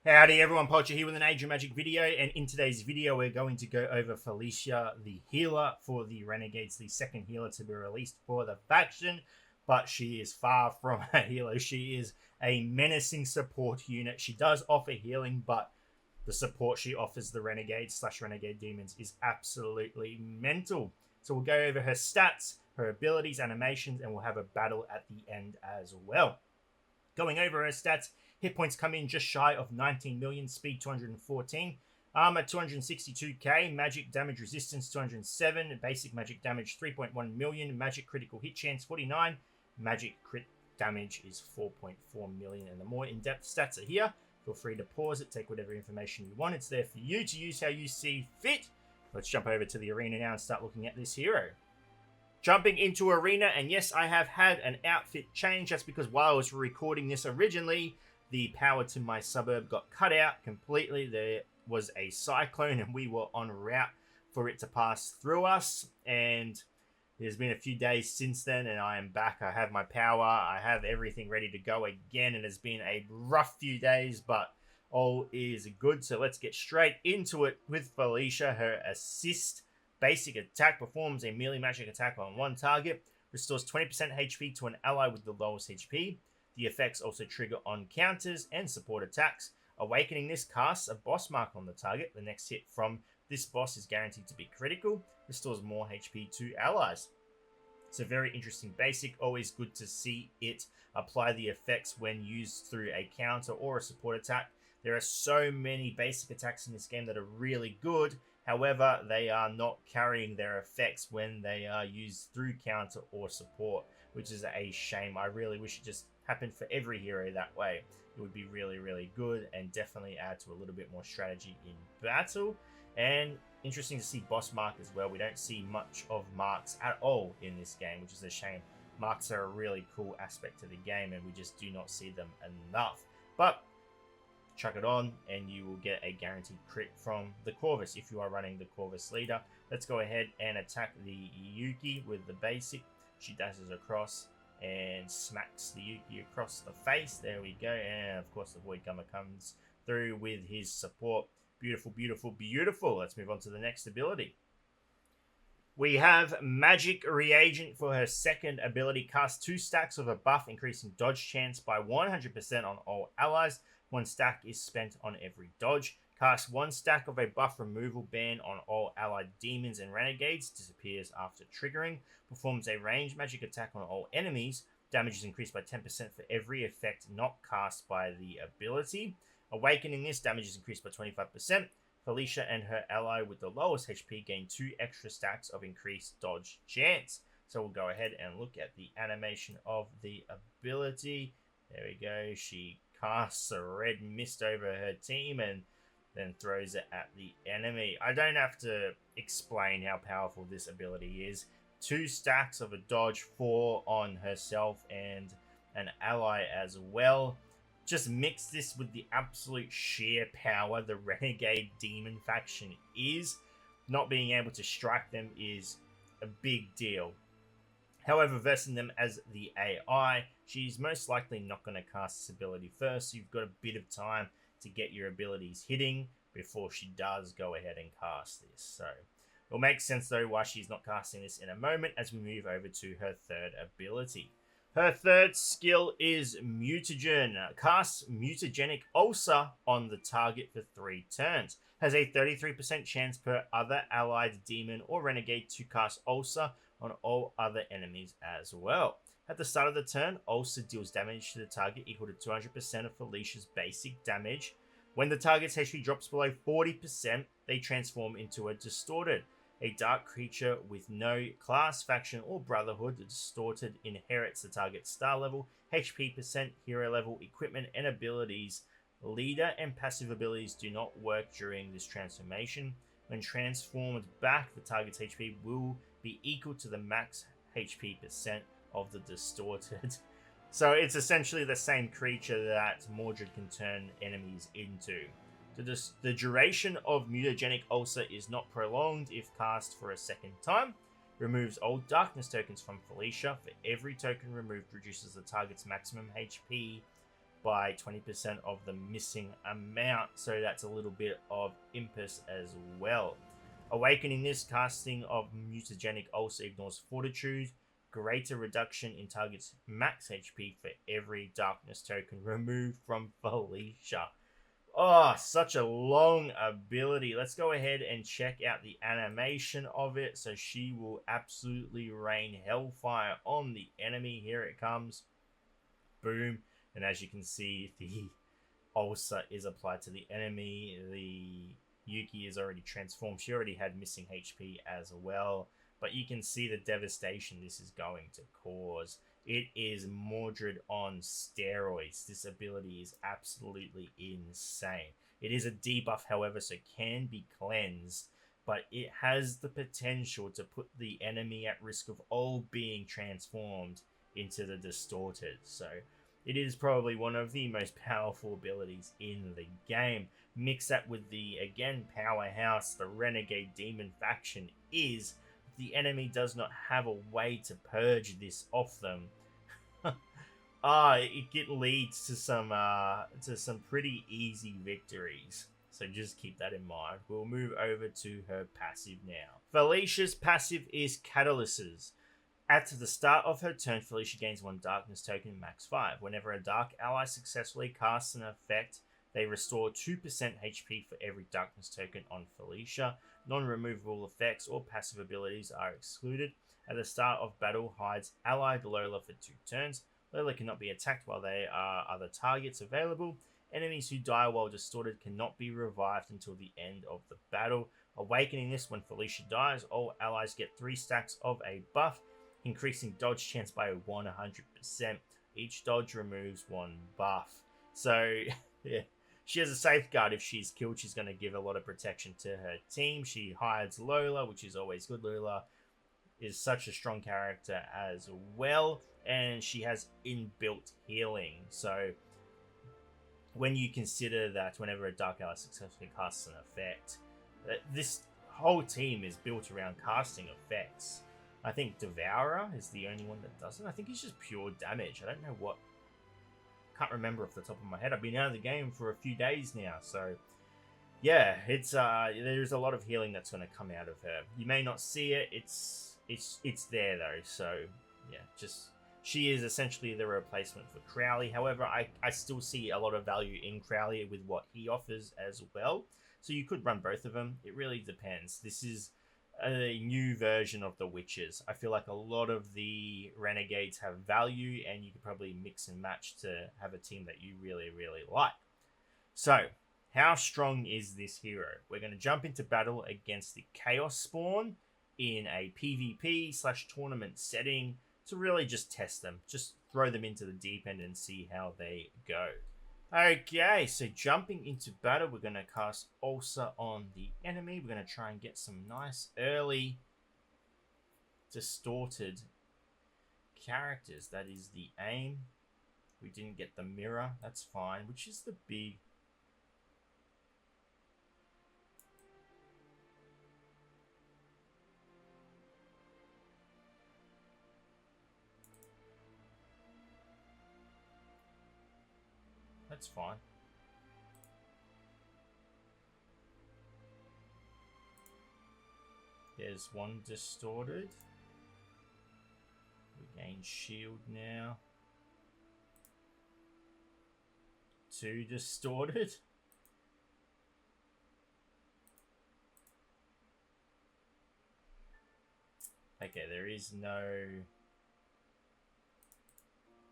Howdy everyone, Poacher here with an Age of Magic video, and in today's video we're going to go over Felicia, the healer for the Renegades, the second healer to be released for the faction, but she is far from a healer. She is a menacing support unit. She does offer healing, but the support she offers the Renegades / Renegade Demons is absolutely mental. So we'll go over her stats, her abilities, animations, and we'll have a battle at the end as well. Going over her stats, hit points come in just shy of 19 million, speed 214, armor 262k, magic damage resistance 207, basic magic damage 3.1 million, magic critical hit chance 49, magic crit damage is 4.4 million, and the more in-depth stats are here. Feel free to pause it, take whatever information you want. It's there for you to use how you see fit. Let's jump over to the arena now and start looking at this hero. Jumping into arena, and yes, I have had an outfit change. That's because while I was recording this originally, the power to my suburb got cut out completely. There was a cyclone and we were en route for it to pass through us, and there's been a few days since then and I am back. I have my power, I have everything ready to go again. It has been a rough few days, but all is good. So let's get straight into it with Felicia. Her assist basic attack performs a melee magic attack on one target, restores 20% HP to an ally with the lowest HP. The effects also trigger on counters and support attacks. Awakening this casts a boss mark on the target. The next hit from this boss is guaranteed to be critical, restores more HP to allies. It's a very interesting basic, always good to see it apply the effects when used through a counter or a support attack. There are so many basic attacks in this game that are really good. However, they are not carrying their effects when they are used through counter or support, which is a shame. I really wish it just happened for every hero that way. It would be really, really good and definitely add to a little bit more strategy in battle. And interesting to see boss mark as well. We don't see much of marks at all in this game, which is a shame. Marks are a really cool aspect to the game and we just do not see them enough. But chuck it on and you will get a guaranteed crit from the Corvus if you are running the Corvus leader. Let's go ahead and attack the Yuki with the basic. She dashes across and smacks the Yuki across the face. There we go. And of course the Void Gummer comes through with his support. Beautiful, beautiful, beautiful. Let's move on to the next ability. We have Magic Reagent for her second ability. Cast 2 stacks of a buff, increasing dodge chance by 100% on all allies. 1 stack is spent on every dodge. Cast 1 stack of a buff removal ban on all allied demons and renegades. Disappears after triggering. Performs a ranged magic attack on all enemies. Damage is increased by 10% for every effect not cast by the ability. Awakening this, damage is increased by 25%. Felicia and her ally with the lowest HP gain 2 extra stacks of increased dodge chance. So we'll go ahead and look at the animation of the ability. There we go. She casts a red mist over her team and then throws it at the enemy. I don't have to explain how powerful this ability is. 2 stacks of a dodge, 4 on herself and an ally as well. Just mix this with the absolute sheer power the Renegade Demon faction is. Not being able to strike them is a big deal. However, versing them as the AI, she's most likely not going to cast this ability first, so you've got a bit of time to get your abilities hitting before she does go ahead and cast this. So it'll make sense though why she's not casting this in a moment as we move over to her third ability. Her third skill is Mutagen. Casts Mutagenic Ulcer on the target for 3 turns. Has a 33% chance per other allied demon or renegade to cast Ulcer on all other enemies as well. At the start of the turn, Ulcer deals damage to the target equal to 200% of Felicia's basic damage. When the target's HP drops below 40%, they transform into a Distorted. A dark creature with no class, faction, or brotherhood. The Distorted inherits the target's star level, HP percent, hero level, equipment, and abilities. Leader and passive abilities do not work during this transformation. When transformed back, the target's HP will be equal to the max HP percent of the Distorted. So it's essentially the same creature that Mordred can turn enemies into. The duration of Mutagenic Ulcer is not prolonged if cast for a second time. Removes all darkness tokens from Felicia. For every token removed, reduces the target's maximum HP by 20% of the missing amount, so that's a little bit of impetus as well. Awakening this, casting of mutagenic also ignores fortitude, greater reduction in target's max HP for every darkness token removed from Felicia. Oh, such a long ability. Let's go ahead and check out the animation of it. So she will absolutely rain hellfire on the enemy. Here it comes. Boom. And as you can see, the ulcer is applied to the enemy. The Yuki is already transformed. She already had missing HP as well. But you can see the devastation this is going to cause. It is Mordred on steroids. This ability is absolutely insane. It is a debuff, however, so it can be cleansed, but it has the potential to put the enemy at risk of all being transformed into the distorted. So it is probably one of the most powerful abilities in the game. Mix that with the, again, powerhouse, the Renegade Demon faction is the enemy does not have a way to purge this off them. It leads to some pretty easy victories. So just keep that in mind. We'll move over to her passive now. Felicia's passive is Catalysis. At the start of her turn, Felicia gains 1 darkness token, max 5. Whenever a dark ally successfully casts an effect, they restore 2% HP for every darkness token on Felicia. Non-removable effects or passive abilities are excluded. At the start of battle, hides allied Lola for 2 turns. Lola cannot be attacked while there are other targets available. Enemies who die while distorted cannot be revived until the end of the battle. Awakening this, when Felicia dies, all allies get 3 stacks of a buff, increasing dodge chance by 100%. Each dodge removes 1 buff. So, yeah. She has a safeguard. If she's killed, she's going to give a lot of protection to her team. She hides Lola, which is always good. Lola is such a strong character as well. And she has inbuilt healing. So when you consider that whenever a Dark Ally successfully casts an effect, this whole team is built around casting effects. I think Devourer is the only one that doesn't. I think it's just pure damage. I don't know what. Can't remember off the top of my head. I've been out of the game for a few days now, so yeah, it's there's a lot of healing that's going to come out of her. You may not see it. It's there though. So yeah, just she is essentially the replacement for Crowley. However, I still see a lot of value in Crowley with what he offers as well. So you could run both of them. It really depends. This is a new version of the Witches. I feel like a lot of the Renegades have value, and you could probably mix and match to have a team that you really, really like. So, how strong is this hero? We're going to jump into battle against the Chaos Spawn in a PvP/tournament setting to really just test them. Just throw them into the deep end and see how they go. Okay, so jumping into battle, we're going to cast Ulcer on the enemy. We're going to try and get some nice early distorted characters. That is the aim. We didn't get the mirror. That's fine. Which is the big... That's fine. There's 1 distorted. We gain shield now. 2 distorted. Okay, there is no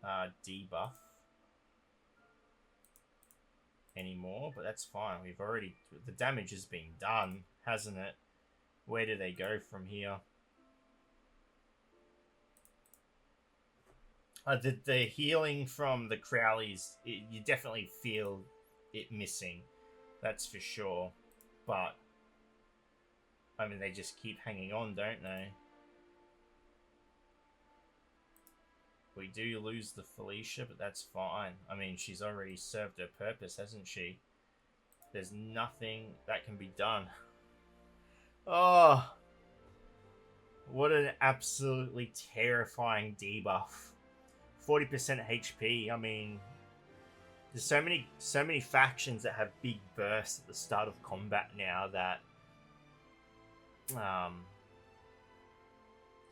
debuff anymore, but that's fine. We've already... The damage has been done, hasn't it? Where do they go from here? The healing from the Crowleys, you definitely feel it missing. That's for sure. But, I mean, they just keep hanging on, don't they? We do lose the Felicia, but that's fine. I mean, she's already served her purpose, hasn't she? There's nothing that can be done. Oh, what an absolutely terrifying debuff. 40% HP, I mean, there's so many factions that have big bursts at the start of combat now that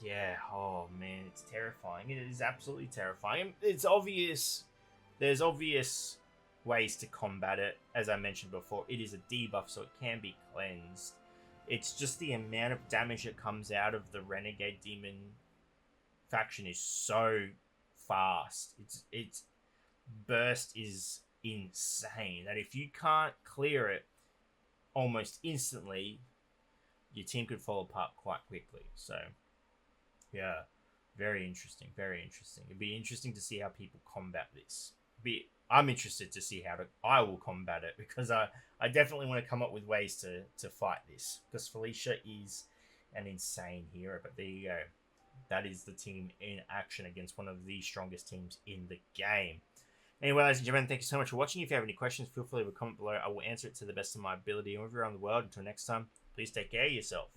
yeah, oh man, it's terrifying. It is absolutely terrifying. It's obvious. There's obvious ways to combat it. As I mentioned before, it is a debuff, so it can be cleansed. It's just the amount of damage that comes out of the Renegade Demon faction is so fast. Its burst is insane. That if you can't clear it almost instantly, your team could fall apart quite quickly. So yeah, very interesting. Very interesting. It'd be interesting to see how people combat this. I'm interested to see how I will combat it, because I definitely want to come up with ways to fight this, because Felicia is an insane hero. But there you go. That is the team in action against one of the strongest teams in the game. Anyway, ladies and gentlemen, thank you so much for watching. If you have any questions, feel free to leave a comment below. I will answer it to the best of my ability. And if you're around the world, until next time, please take care of yourself.